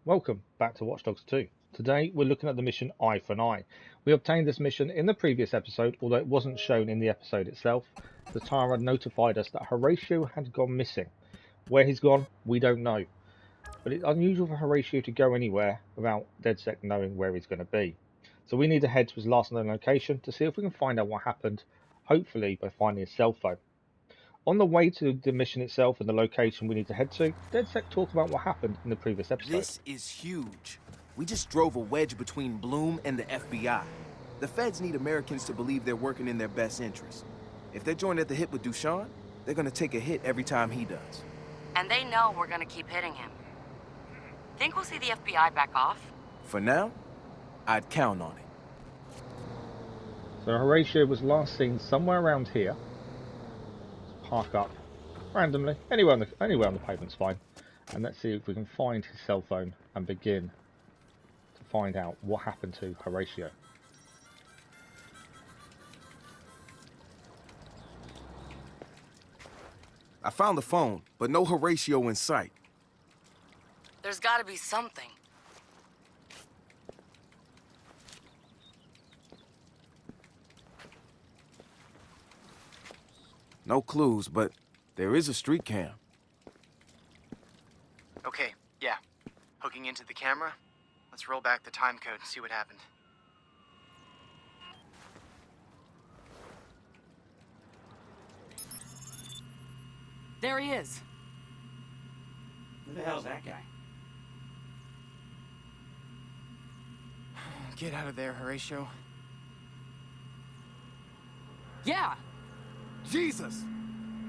Welcome back to Watch Dogs 2. Today we're looking at the mission Eye for an Eye. We obtained this mission in the previous episode, although it wasn't shown in the episode itself. The Tara notified us that Horatio had gone missing. Where he's gone, we don't know. But it's unusual for Horatio to go anywhere without Tezcas knowing where he's going to be. So we need to head to his last known location to see if we can find out what happened, hopefully by finding his cell phone. On the way to the mission itself and the location we need to head to, Tezcas talked about what happened in the previous episode. This is huge. We just drove a wedge between Bloom and the FBI. The feds need Americans to believe they're working in their best interest. If they're joined at the hip with Dushan, they're gonna take a hit every time he does. And they know we're gonna keep hitting him. Think we'll see the FBI back off? For now, I'd count on it. So Horatio was last seen somewhere around here. Let's park up randomly. Anywhere on the pavement's fine. And let's see if we can find his cell phone and begin to find out what happened to Horatio. I found the phone, but no Horatio in sight. There's gotta be something. No clues, but there is a street cam. Okay, yeah. Hooking into the camera. Let's roll back the time code and see what happened. There he is. Who the hell's that guy? Get out of there, Horatio. Yeah! Jesus!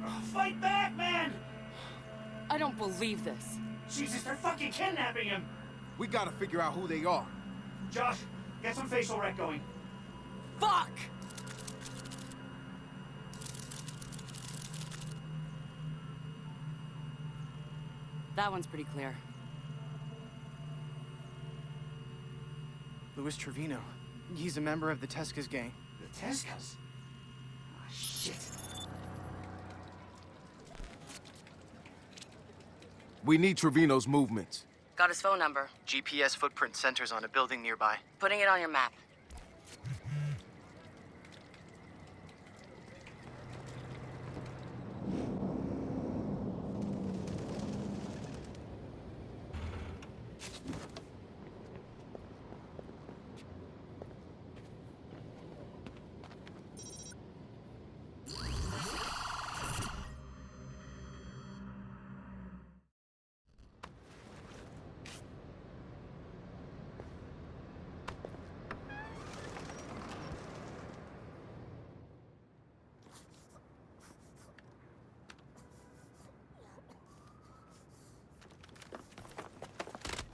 Oh, fight back, man! I don't believe this. Jesus, they're fucking kidnapping him! We gotta figure out who they are. Josh, get some facial rec going. Fuck! That one's pretty clear. Louis Trevino. He's a member of the Tezcas gang. The Tezcas? Oh, shit. We need Trevino's movements. Got his phone number. GPS footprint centers on a building nearby. Putting it on your map.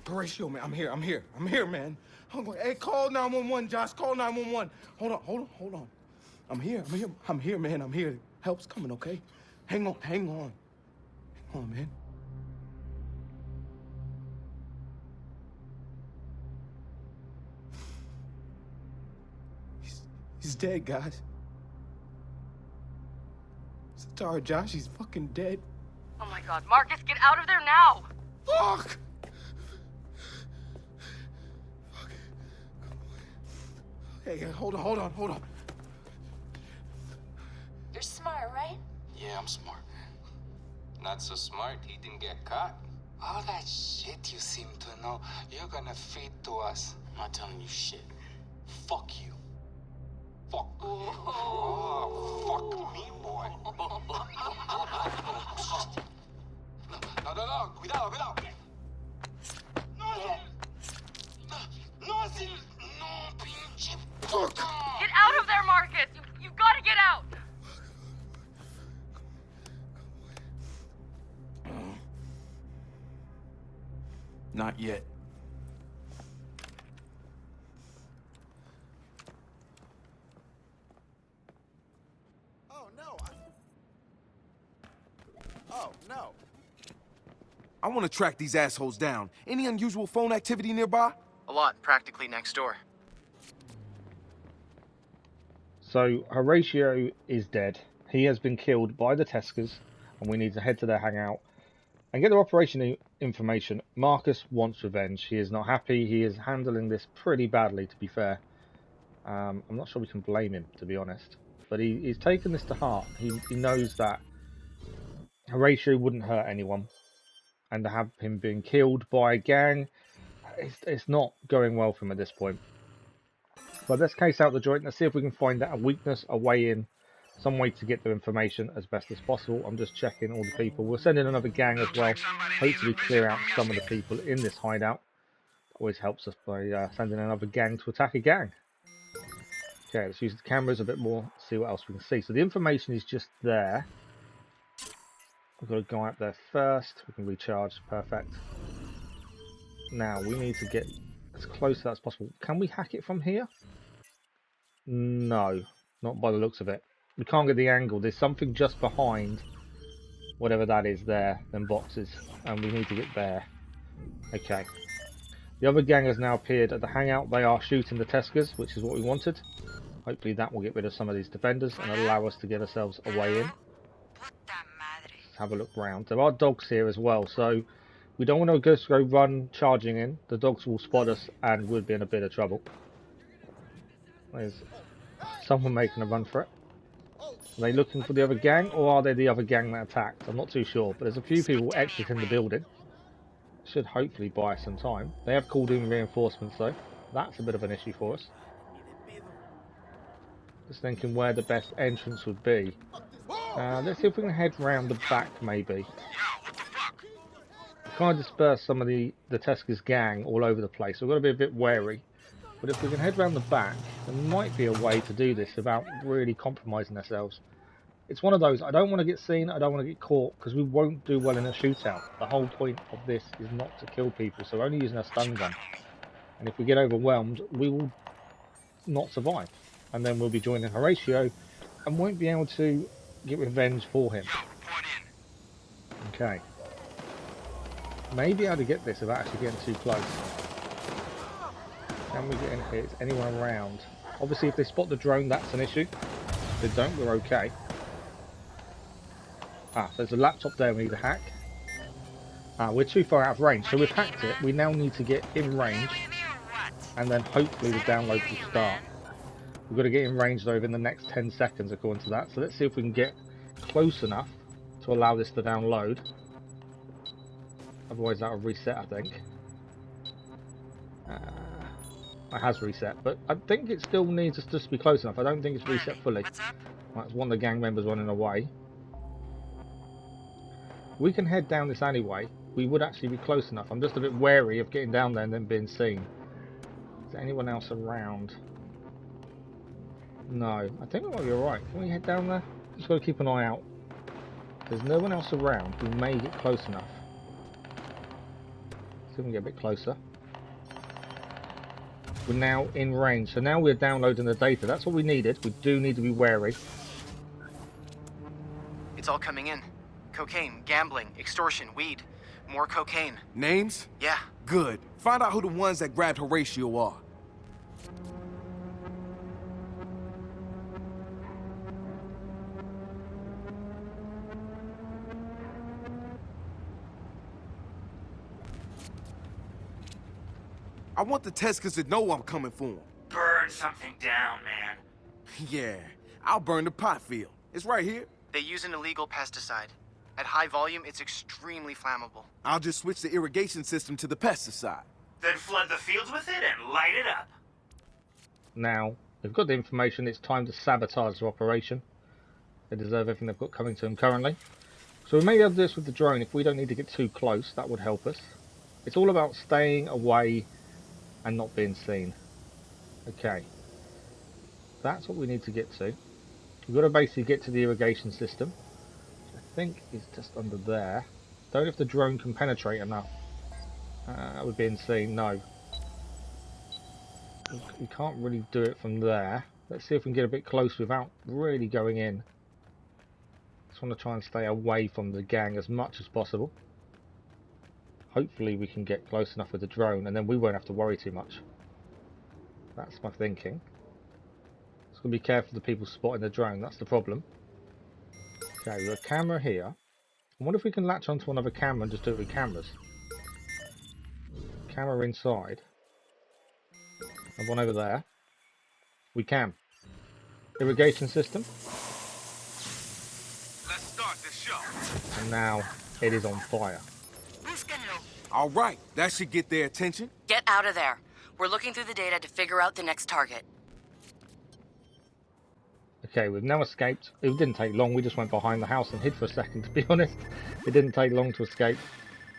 Horatio, man, I'm here, man. Hey, call 911, Josh, call 911. Hold on. I'm here, man, I'm here. Help's coming, okay? Hang on, man. He's dead, guys. Sorry, Josh, he's fucking dead. Oh my god, Marcus, get out of there now! Fuck! Hey, hold on. You're smart, right? Yeah, I'm smart. Not so smart, he didn't get caught. All that shit you seem to know, you're gonna feed to us. I'm not telling you shit. Fuck you. Fuck. Oh, fuck me, boy. No, cuidado. No, pinche. Get out of there, Marcus! You've gotta get out! Not yet. Oh, no. Oh, no. I want to track these assholes down. Any unusual phone activity nearby? A lot, practically next door. So Horatio is dead. He has been killed by the Tezcas, and we need to head to their hangout and get their operation information. Marcus wants revenge. He is not happy. He is handling this pretty badly, to be fair. I'm not sure we can blame him, to be honest. But he's taken this to heart. He knows that Horatio wouldn't hurt anyone. And to have him being killed by a gang, it's not going well for him at this point. But let's case out the joint. Let's see if we can find out a weakness, a way in, some way to get the information as best as possible. I'm just checking all the people. We'll send in another gang as well. Hopefully clear out some of the people in this hideout. Always helps us by sending another gang to attack a gang. Okay, let's use the cameras a bit more, see what else we can see. So the information is just there. We've got to go out there first. We can recharge. Perfect. Now we need to get as close to that as possible. Can we hack it from here? No, not by the looks of it. We can't get the angle. There's something just behind whatever that is there, them boxes, and we need to get there. Okay. The other gang has now appeared at the hangout. They are shooting the Tezcas, which is what we wanted. Hopefully that will get rid of some of these defenders and allow us to get ourselves a way in. Let's have a look round. There are dogs here as well, so we don't want to just go run charging in. The dogs will spot us and we'll be in a bit of trouble. There's someone making a run for it. Are they looking for the other gang, or are they the other gang that attacked? I'm not too sure, but there's a few people exiting the building. Should hopefully buy us some time. They have called in reinforcements though. That's a bit of an issue for us. Just thinking where the best entrance would be. Let's see if we can head round the back maybe. Kind of disperse some of the Tezcas gang all over the place. So we've got to be a bit wary. But if we can head round the back, there might be a way to do this without really compromising ourselves. It's one of those, I don't want to get seen, I don't want to get caught, because we won't do well in a shootout. The whole point of this is not to kill people, so we're only using a stun gun. And if we get overwhelmed, we will not survive. And then we'll be joining Horatio, and won't be able to get revenge for him. Okay. Maybe able to get this without actually getting too close. Can we get in here? Is anyone around? Obviously if they spot the drone, that's an issue. If they don't, we're okay. So there's a laptop there we need to hack. We're too far out of range, so we've hacked it. We now need to get in range, and then hopefully the download will start. We've got to get in range though in the next 10 seconds according to that. So let's see if we can get close enough to allow this to download. Otherwise that'll reset, I think. It has reset, but I think it still needs us just to be close enough. I don't think it's reset fully. Right, it's one of the gang members running away. We can head down this alleyway. We would actually be close enough. I'm just a bit wary of getting down there and then being seen. Is there anyone else around? No, I think we might be alright. Can we head down there? Just got to keep an eye out. If there's no one else around, we may get close enough. See if we can get a bit closer. We're now in range, so now we're downloading the data. That's what we needed. We do need to be wary. It's all coming in. Cocaine, gambling, extortion, weed. More cocaine. Names? Yeah. Good. Find out who the ones that grabbed Horatio are. I want the Tezcas to know I'm coming for them. Burn something down, man. Yeah, I'll burn the pot field. It's right here. They use an illegal pesticide. At high volume, it's extremely flammable. I'll just switch the irrigation system to the pesticide. Then flood the fields with it and light it up. Now, they've got the information. It's time to sabotage the operation. They deserve everything they've got coming to them currently. So we may be able to do this with the drone. If we don't need to get too close, that would help us. It's all about staying away and not being seen. Okay. That's what we need to get to. We've got to basically get to the irrigation system. I think it's just under there. Don't know if the drone can penetrate enough. We're being seen. No. We can't really do it from there. Let's see if we can get a bit close without really going in. Just want to try and stay away from the gang as much as possible. Hopefully we can get close enough with the drone and then we won't have to worry too much. That's my thinking. Just got to be careful of the people spotting the drone, that's the problem. Okay, we've got a camera here. I wonder if we can latch onto another camera and just do it with cameras. camera inside. And one over there. We can. Irrigation system. Let's start the show. And now it is on fire. All right, that should get their attention. Get out of there. We're looking through the data to figure out the next target. Okay, we've now escaped. It didn't take long. We just went behind the house and hid for a second, to be honest. It didn't take long to escape.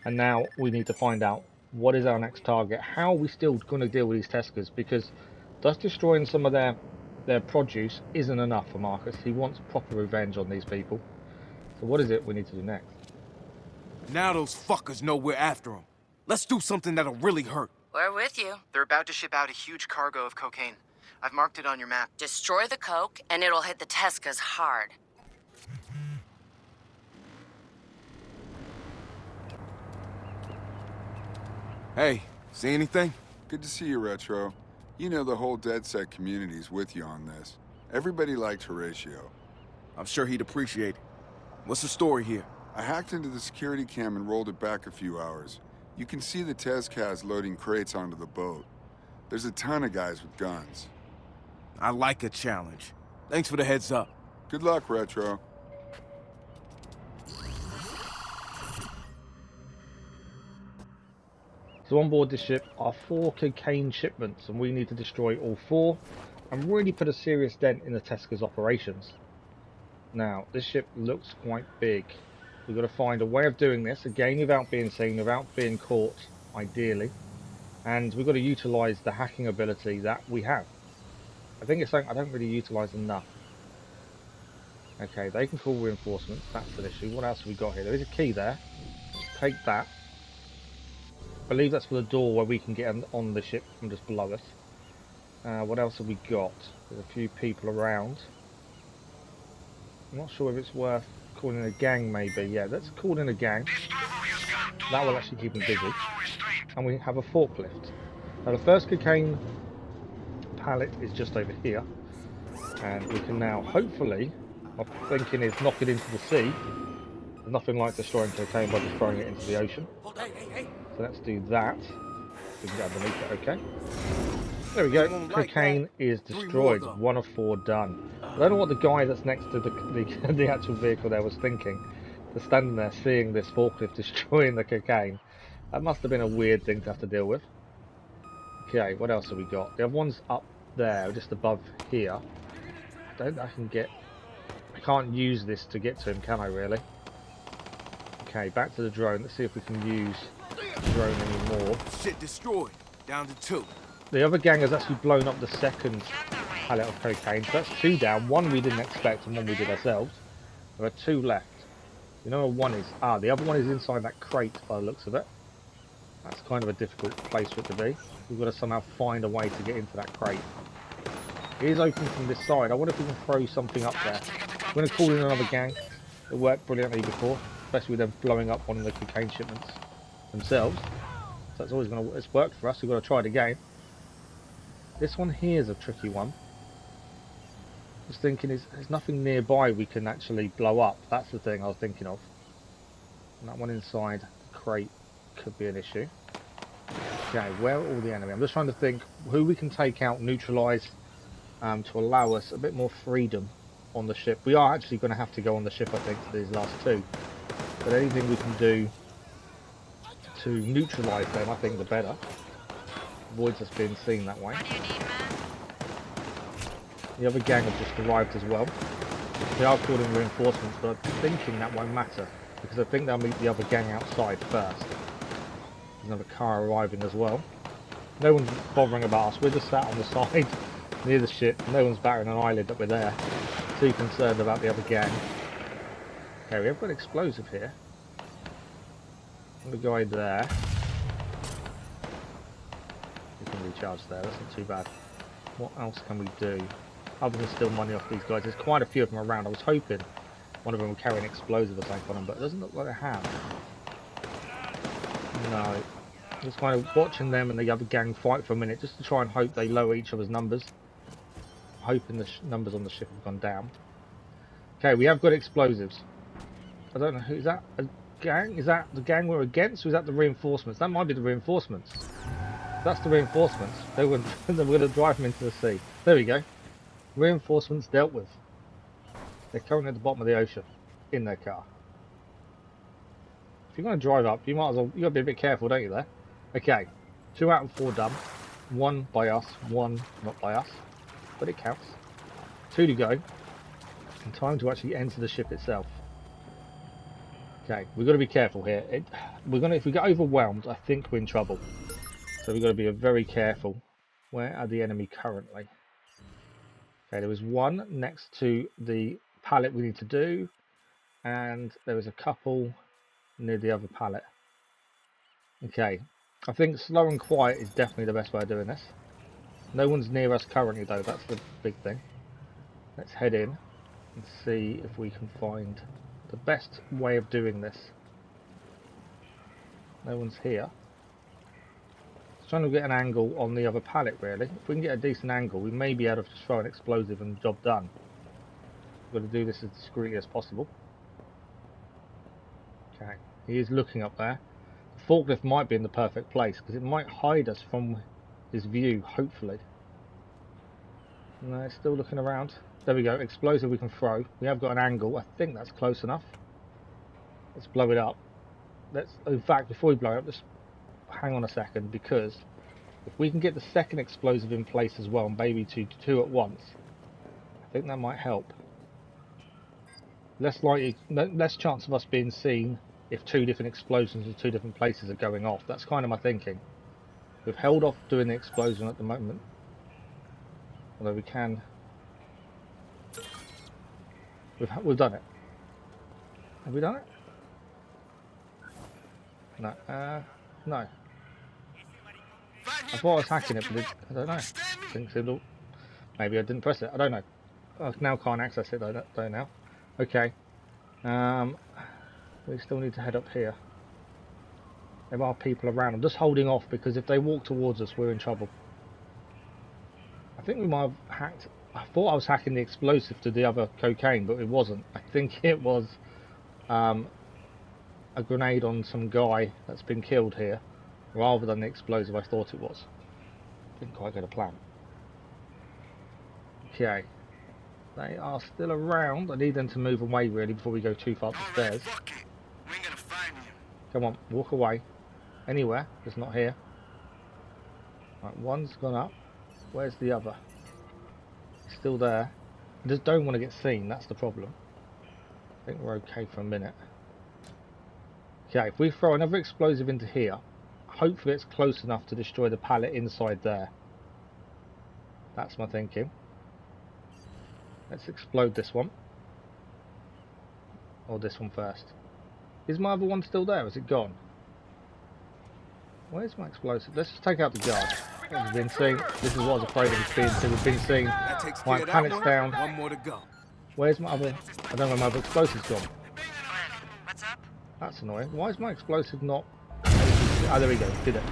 And now we need to find out what is our next target. How are we still going to deal with these Tezcas? Because just destroying some of their produce isn't enough for Marcus. He wants proper revenge on these people. So what is it we need to do next? Now those fuckers know we're after them. Let's do something that'll really hurt. We're with you. They're about to ship out a huge cargo of cocaine. I've marked it on your map. Destroy the coke, and it'll hit the Tezcas hard. Hey, see anything? Good to see you, Retro. You know the whole DedSec community's with you on this. Everybody liked Horatio. I'm sure he'd appreciate it. What's the story here? I hacked into the security cam and rolled it back a few hours. You can see the Tezcas loading crates onto the boat. There's a ton of guys with guns. I like a challenge. Thanks for the heads up. Good luck, Retro. So on board this ship are 4 cocaine shipments, and we need to destroy all 4 and really put a serious dent in the Tezcas operations. Now, this ship looks quite big. We've got to find a way of doing this, again without being seen, without being caught, ideally. And we've got to utilise the hacking ability that we have. I think it's something I don't really utilise enough. Okay, they can call reinforcements, that's an issue. What else have we got here? There is a key there. Take that. I believe that's for the door where we can get on the ship from just below us. What else have we got? There's a few people around. I'm not sure if it's worth calling a gang, maybe. Yeah, let's call in a gang. That will actually keep them busy. And we have a forklift. Now the first cocaine pallet is just over here. And we can now, hopefully, my thinking is knock it into the sea. There's nothing like destroying cocaine by just throwing it into the ocean. So let's do that. We can get underneath it, okay. There we go. Cocaine is destroyed. 1 of 4 done. I don't know what the guy that's next to the actual vehicle there was thinking. They're standing there seeing this forklift destroying the cocaine. That must have been a weird thing to have to deal with. Okay, what else have we got? The other one's up there, just above here. I can't use this to get to him, can I really? Okay, back to the drone. Let's see if we can use the drone anymore. Shit destroyed. Down to 2. The other gang has actually blown up the second pallet of cocaine, so that's 2 down. 1 we didn't expect and 1 we did ourselves. There are 2 left. You know where 1 is? Ah, the other one is inside that crate by the looks of it. That's kind of a difficult place for it to be. We've got to somehow find a way to get into that crate. It is open from this side. I wonder if we can throw something up there. We're going to call in another gang. It worked brilliantly before, especially with them blowing up one of the cocaine shipments themselves. So it's always going to, it's worked for us. We've got to try it again. This one here is a tricky one. Just thinking, there's nothing nearby we can actually blow up. That's the thing I was thinking of. And that one inside the crate could be an issue. Okay, where are all the enemy? I'm just trying to think who we can take out, neutralise, to allow us a bit more freedom on the ship. We are actually going to have to go on the ship, I think, for these last 2. But anything we can do to neutralise them, I think the better. Avoids us being seen that way. The other gang have just arrived as well. They are calling reinforcements, but I'm thinking that won't matter, because I think they'll meet the other gang outside first. There's another car arriving as well. No one's bothering about us, we're just sat on the side near the ship. No one's batting an eyelid that we're there. Too concerned about the other gang. Okay, we have got an explosive here. The guy there. We can recharge there, that's not too bad. What else can we do? Other than steal money off these guys. There's quite a few of them around. I was hoping one of them would carry an explosive or something on them, but it doesn't look like they have. No. Just kind of watching them and the other gang fight for a minute, just to try and hope they lower each other's numbers. Hoping the numbers on the ship have gone down. Okay, we have got explosives. I don't know who is that. A gang? Is that the gang we're against, or is that the reinforcements? That might be the reinforcements. That's the reinforcements. They were going to drive them into the sea. There we go. Reinforcements dealt with. They're currently at the bottom of the ocean in their car. If you're going to drive up, you might as well. You got to be a bit careful, don't you? There. Okay. 2 out of 4 done. 1 by us. 1 not by us, but it counts. 2 to go. And time to actually enter the ship itself. Okay, we've got to be careful here. If we get overwhelmed, I think we're in trouble. So we've got to be very careful. Where are the enemy currently? Okay, there was one next to the pallet we need to do, and there was a couple near the other pallet. Okay, I think slow and quiet is definitely the best way of doing this. No one's near us currently though, that's the big thing. Let's head in and see if we can find the best way of doing this. No one's here. Just trying to get an angle on the other pallet really. If we can get a decent angle, we may be able to just throw an explosive and job done. We've got to do this as discreetly as possible. Okay, he is looking up there. The forklift might be in the perfect place because it might hide us from his view, hopefully. No, it's still looking around. There we go, explosive we can throw. We have got an angle, I think that's close enough. Let's blow it up. In fact, before we blow it up, just hang on a second, because if we can get the second explosive in place as well, and maybe two at once, I think that might help. Less chance of us being seen if 2 different explosions in 2 different places are going off. That's kind of my thinking. We've held off doing the explosion at the moment, although we can. We've done it. Have we done it? No. No. I thought I was hacking it, but I don't know. Didn't seem to, maybe I didn't press it. I don't know. I now can't access it though now. Okay. We still need to head up here. There are people around. I'm just holding off because if they walk towards us, we're in trouble. I think we might have hacked. I thought I was hacking the explosive to the other cocaine, but it wasn't. I think it was a grenade on some guy that's been killed here, rather than the explosive I thought it was. Didn't quite get a plan. Okay. They are still around. I need them to move away really before we go too far upstairs. Come on, walk away. Anywhere, just not here. Right, one's gone up. Where's the other? Still there. I just don't want to get seen, that's the problem. I think we're okay for a minute. Okay, if we throw another explosive into here, hopefully it's close enough to destroy the pallet inside there. That's my thinking. Let's explode this one. Or this one first. Is my other one still there? Is it gone? Where's my explosive? Let's just take out the guard. We've been seen. This is what I was afraid of being seen. We've been seen. My pallet's down. One more to go. Where's my other? I don't know, my other explosive's gone. What's up? That's annoying. Why is my explosive not? Ah, there we go. Did it.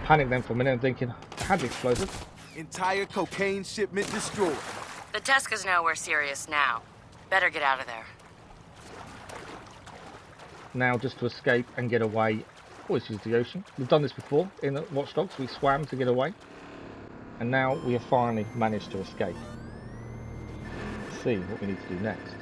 Panicked then for a minute. I'm thinking, I had the explosive. Entire cocaine shipment destroyed. The Tezcas know we're serious now. Better get out of there. Now just to escape and get away. Always use the ocean. We've done this before in the Watch Dogs. We swam to get away. And now we have finally managed to escape. Let's see what we need to do next.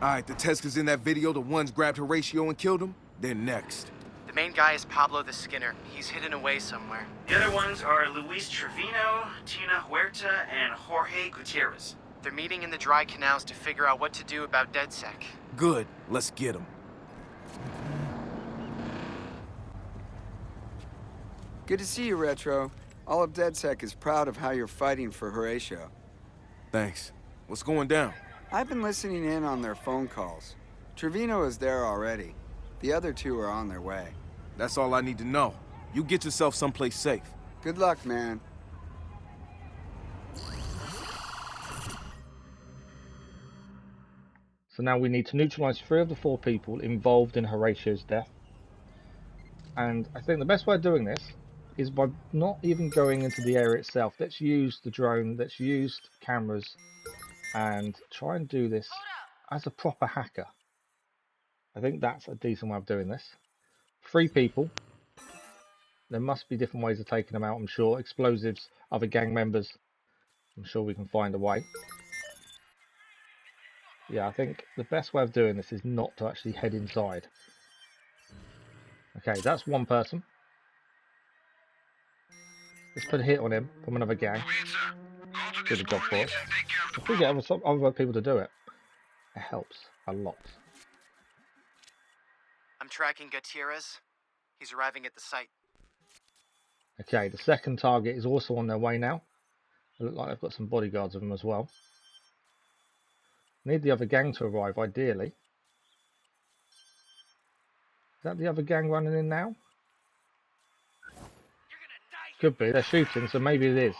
Alright, the Tezcas in that video, the ones grabbed Horatio and killed him, they're next. The main guy is Pablo the Skinner. He's hidden away somewhere. The other ones are Luis Trevino, Tina Huerta, and Jorge Gutierrez. They're meeting in the dry canals to figure out what to do about DedSec. Good, let's get them. Good to see you, Retro. All of DedSec is proud of how you're fighting for Horatio. Thanks. What's going down? I've been listening in on their phone calls. Trevino is there already. The other 2 are on their way. That's all I need to know. You get yourself someplace safe. Good luck, man. So now we need to neutralise 3 of the 4 people involved in Horatio's death. And I think the best way of doing this, is by not even going into the area itself. Let's use the drone, let's use cameras, and try and do this as a proper hacker. I think that's a decent way of doing this. 3 people. There must be different ways of taking them out, I'm sure. Explosives, other gang members. I'm sure we can find a way. Yeah, I think the best way of doing this is not to actually head inside. Okay, that's one person. Let's put a hit on him from another gang. Do the job for us. If we get other people to do it, it helps a lot. I'm tracking Gutierrez. He's arriving at the site. Okay, the second target is also on their way now. They look like they've got some bodyguards of them as well. Need the other gang to arrive, ideally. Is that the other gang running in now? Could be, they're shooting, so maybe it is.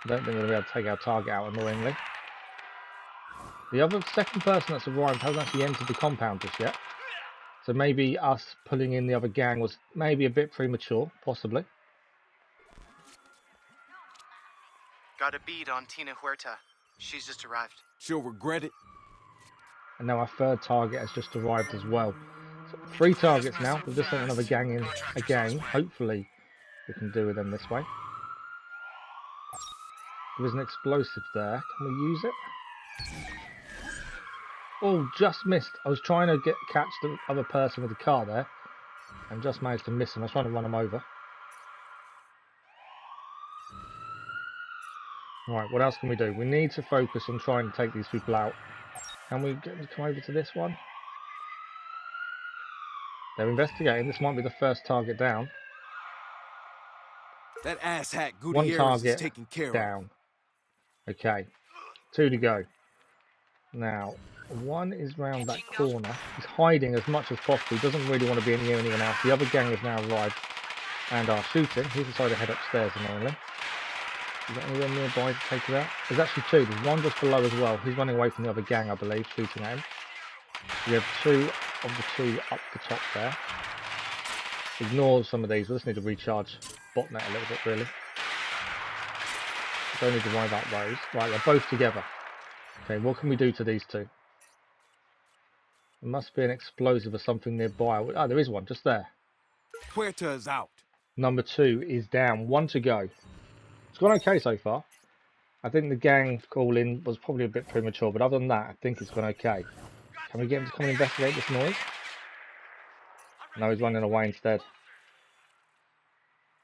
I don't think we'll be able to take our target out, annoyingly. The second person that's arrived hasn't actually entered the compound just yet. So maybe us pulling in the other gang was maybe a bit premature, possibly. Got a bead on Tina Huerta. She's just arrived. She'll regret it. And now our third target has just arrived as well. So 3 targets now. We've just sent another gang in again. Hopefully we can do with them this way. There is an explosive there. Can we use it? Oh, just missed. I was trying to catch the other person with the car there and just managed to miss him. I was trying to run him over. Right, what else can we do? We need to focus on trying to take these people out. Can we get them to come over to this one? They're investigating. This might be the first target down. That asshat One Gutierrez target is taken care down. Okay, 2 to go. Now, one is round that corner. He's hiding as much as possible. He doesn't really want to be near anyone else. The other gang has now arrived and are shooting. He's decided to head upstairs annoyingly. Is there anyone nearby to take it out? There's actually 2. There's one just below as well. He's running away from the other gang, I believe, shooting at him. We have 2 of the 2 up the top there. Ignore some of these. We just need to recharge botnet a little bit, really. Don't need to worry about those. Right, they're both together. Okay, what can we do to these 2? There must be an explosive or something nearby. Oh, there is one, just there. Huerta is out. Number 2 is down. 1 to go. It's gone okay so far. I think the gang call in was probably a bit premature, but other than that, I think it's gone okay. Can we get him to come and investigate this noise? No, he's running away instead.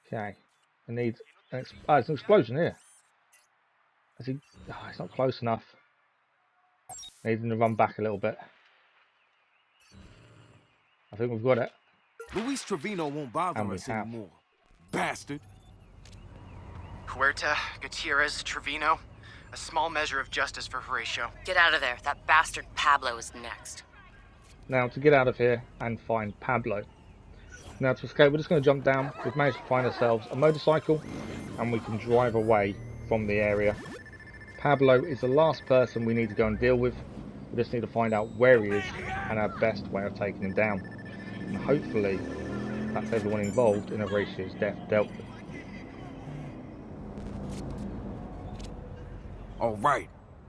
Okay. I need... there's an explosion here. Is he... oh, it's not close enough. Need him to run back a little bit. I think we've got it. Luis Trevino won't bother us anymore. Bastard. Huerta, Gutierrez, Trevino. A small measure of justice for Horatio. Get out of there. That bastard Pablo is next. Now, to get out of here and find Pablo. Now, to escape, we're just going to jump down. We've managed to find ourselves a motorcycle and we can drive away from the area. Pablo is the last person we need to go and deal with. We just need to find out where he is and our best way of taking him down. And hopefully, that's everyone involved in Horatio's death dealt with. All right,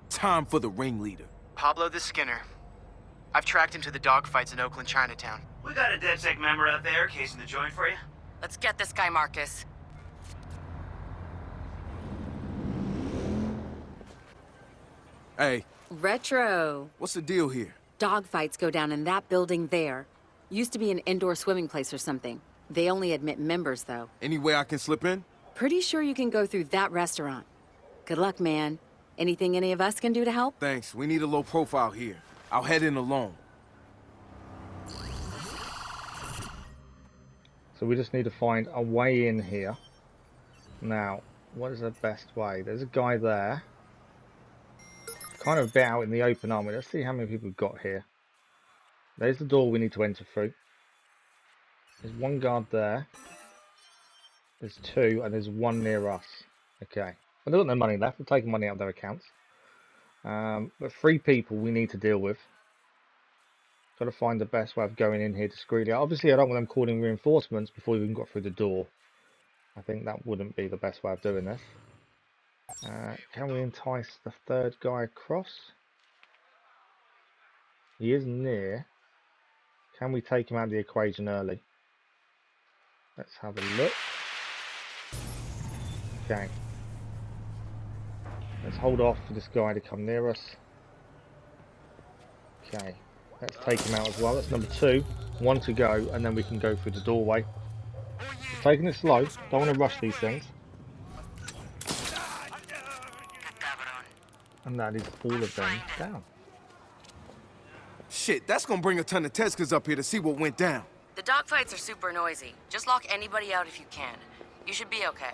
time for the ringleader. Pablo the Skinner. I've tracked him to the dogfights in Oakland, Chinatown. We got a DedSec member out there casing the joint for you. Let's get this guy, Marcus. Hey, Retro. what's the deal here? Dogfights go down in that building there. Used to be an indoor swimming place or something. They only admit members, though. Any way I can slip in? Pretty sure you can go through that restaurant. Good luck, man. Anything any of us can do to help? Thanks, we need a low profile here. I'll head in alone. So we just need to find a way in here. Now, what is the best way? There's a guy there. Kind of a bit out in the open, aren't we? Let's see how many people we've got here. There's the door we need to enter through. There's one guard there. There's 2, and there's 1 near us. Okay. Well, they've got no money left. We're taking money out of their accounts. But 3 people we need to deal with. Got to find the best way of going in here discreetly. Obviously, I don't want them calling reinforcements before we even got through the door. I think that wouldn't be the best way of doing this. Can we entice the third guy across? He is near. Can we take him out of the equation early? Let's have a look. Okay. Let's hold off for this guy to come near us. Okay. Let's take him out as well. That's number 2. 1 to go, and then we can go through the doorway. Just taking it slow. Don't want to rush these things. And that is all of them down. Shit, that's gonna bring a ton of Tezcas up here to see what went down. The dogfights are super noisy. Just lock anybody out if you can. You should be okay.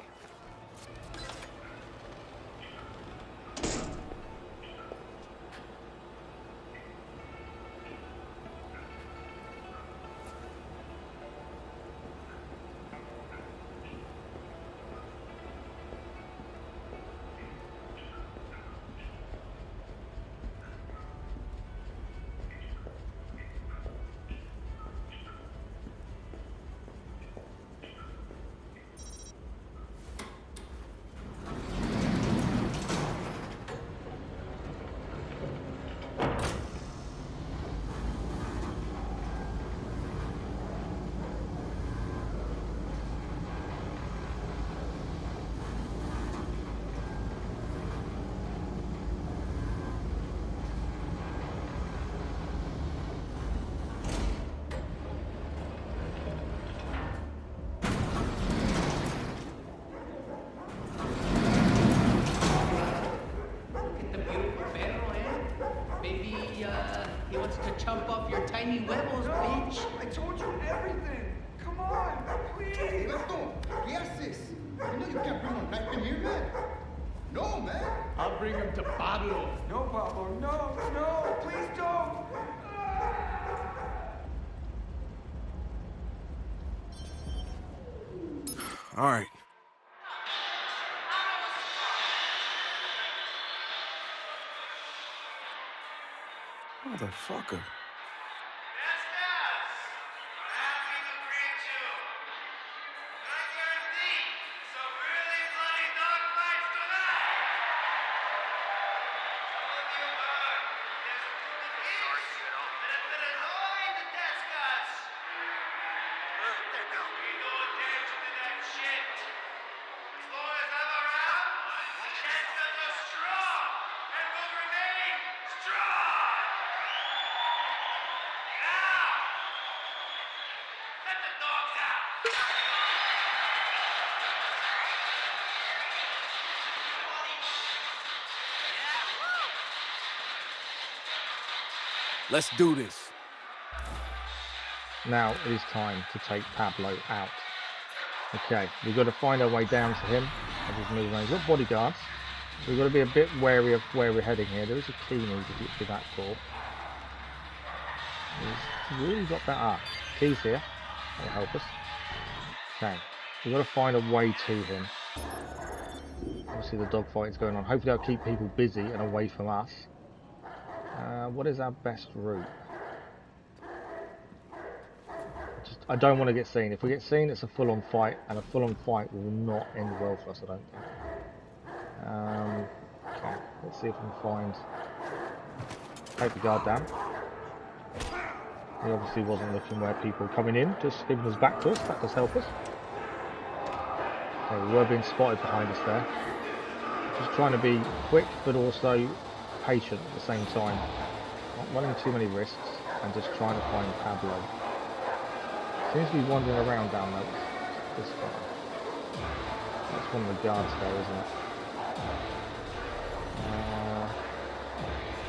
He wants to chump off your tiny huevos, bitch. I told you everything. Come on, please. Libeau, ¿qué haces? You know you can't bring a knife in here, man. No, man. I'll bring him to Pablo. No, Pablo, no, please don't. All right. Motherfucker. Let's do this. Now it is time to take Pablo out. Okay, we've got to find our way down to him. As he's moving around. He's got bodyguards. We've got to be a bit wary of where we're heading here. There is a key needed to get to that door. He's really got that up. Keys here. That'll help us. Okay, we've got to find a way to him. Obviously the dogfight is going on. Hopefully that'll keep people busy and away from us. What is our best route? I don't want to get seen. If we get seen, it's a full-on fight, and a full-on fight will not end well for us, I don't think. Okay, let's see if we can find... Take the guard down. He obviously wasn't looking where people were coming in, just giving us back to us. That does help us. Okay, we were being spotted behind us there. Just trying to be quick, but also patient at the same time. Not running too many risks, and just trying to find Pablo. Seems to be wandering around down there. This guy. That's one of the guards there, isn't it?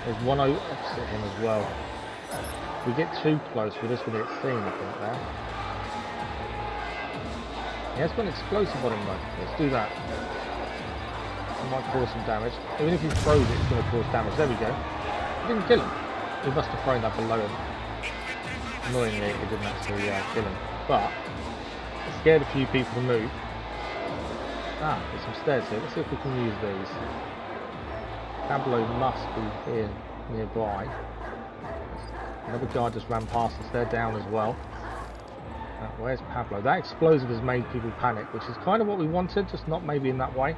There's one opposite him as well. If we get too close, we're just going to get seen, I think, there. He has got an explosive on him, though. Let's do that. It might cause some damage. Even if he throws it, it's going to cause damage. There we go. It didn't kill him. He must have thrown that below him. Annoyingly, it didn't actually kill him. But, it scared a few people to move. Ah, there's some stairs here. Let's see if we can use these. Pablo must be here nearby. Another guy just ran past us. They're down as well. That Where's Pablo? That explosive has made people panic, which is kind of what we wanted, just not maybe in that way.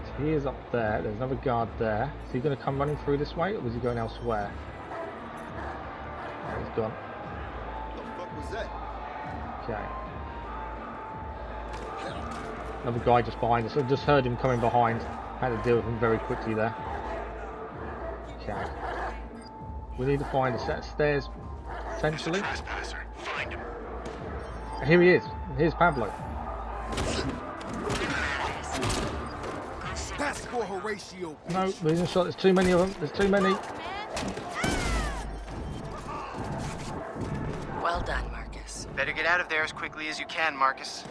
So he is up there. There's another guard there. Is he going to come running through this way, or was he going elsewhere? Oh, he's gone. What the fuck was that? Okay. Another guy just behind us. I just heard him coming behind. Had to deal with him very quickly there. Okay. We need to find a set of stairs, potentially. Here he is. Here's Pablo. That's for Horatio. No, losing shot. There's too many of them. There's too many. Well done, Marcus. Better get out of there as quickly as you can, Marcus.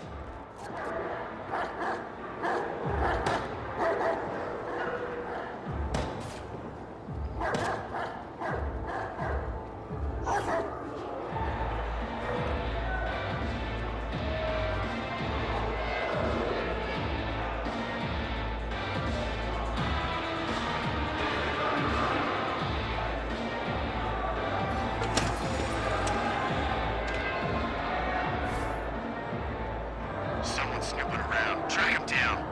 Someone's snooping around. Track him down.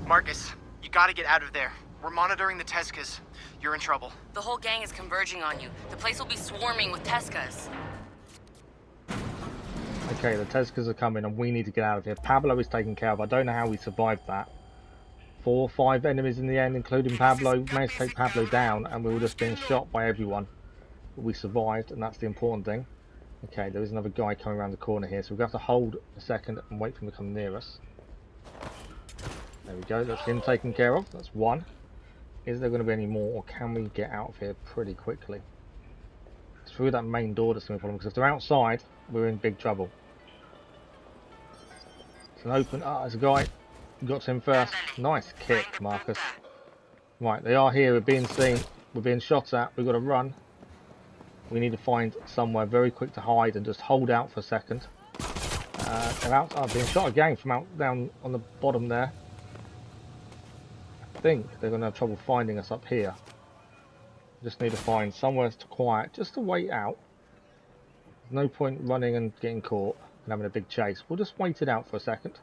Marcus, you gotta get out of there. We're monitoring the Tezcas. You're in trouble. The whole gang is converging on you. The place will be swarming with Tezcas. Okay, the Tezcas are coming and we need to get out of here. Pablo is taken care of. I don't know how we survived that. 4 or 5 enemies in the end, including Pablo. We managed to take Pablo down and we were just being shot by everyone. But we survived, and that's the important thing. Okay, there is another guy coming around the corner here, so we're going to have to hold a second and wait for him to come near us. There we go, that's him taken care of. That's one. Is there going to be any more, or can we get out of here pretty quickly? It's through that main door that's going to be a problem, because if they're outside, we're in big trouble. It's an open... Ah, there's a guy. Got to him first. Nice kick, Marcus. Right, they are here. We're being seen. We're being shot at. We've got to run. We need to find somewhere very quick to hide and just hold out for a second. They're out. Oh, being shot again from out down on the bottom there. I think they're going to have trouble finding us up here. Just need to find somewhere to quiet, just to wait out. There's no point running and getting caught and having a big chase. We'll just wait it out for a second.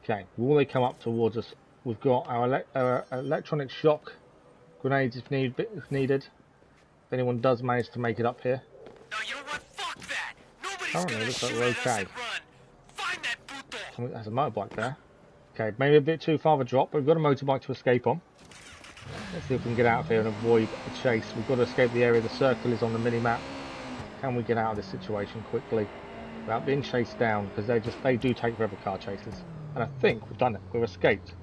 Okay, will they come up towards us? We've got our electronic shock grenades if needed. If anyone does manage to make it up here. No, you know what? Fuck that! Nobody's Currently, gonna looks like shoot we're at us okay. and run. Find that puto! There's a motorbike there. Okay, maybe a bit too far of a drop, but we've got a motorbike to escape on. Let's see if we can get out of here and avoid a chase. We've got to escape the area. The circle is on the mini-map. Can we get out of this situation quickly without being chased down? Because they do take forever, car chases. And I think we've done it. We've escaped.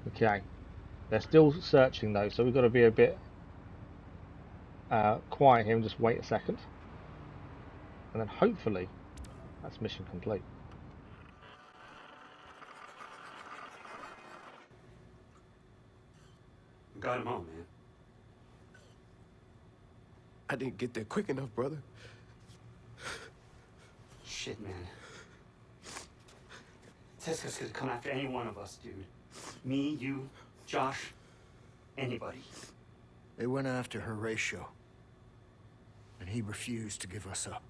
Okay. They're still searching though, so we've got to be a bit quiet here and just wait a second. And then hopefully that's mission complete. Got him all, man. I didn't get there quick enough, brother. Shit, man. Tezcas could come after any one of us, dude. Me, you, Josh, anybody. They went after Horatio, and he refused to give us up.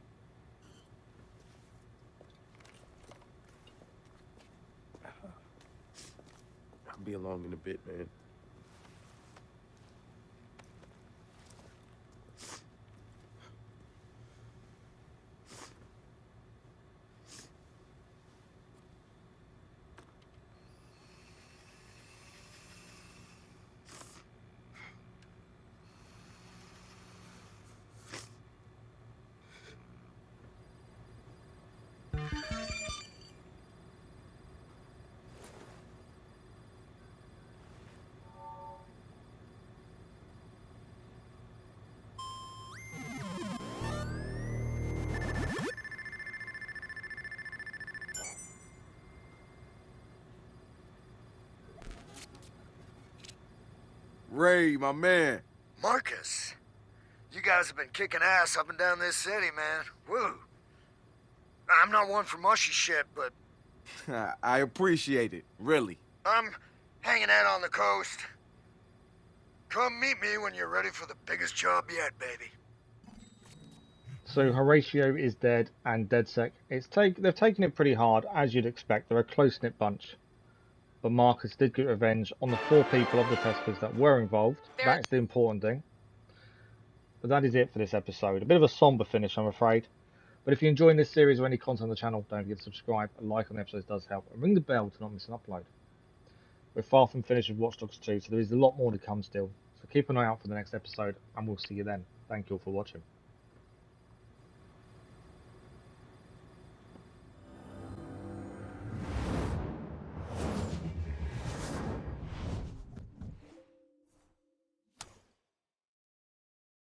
I'll be along in a bit, man. Ray, my man. Marcus, you guys have been kicking ass up and down this city, man. Woo. I'm not one for mushy shit, but I appreciate it, really. I'm hanging out on the coast. Come meet me when you're ready for the biggest job yet, baby. So Horatio is dead, and DedSec. They've taken it pretty hard, as you'd expect. They're a close-knit bunch. But Marcus did get revenge on the 4 people of the Tezcas that were involved. That's the important thing. But that is it for this episode. A bit of a somber finish, I'm afraid. But if you're enjoying this series or any content on the channel, don't forget to subscribe. A like on the episodes does help. And ring the bell to not miss an upload. We're far from finished with Watch Dogs 2, so there is a lot more to come still. So keep an eye out for the next episode, and we'll see you then. Thank you all for watching.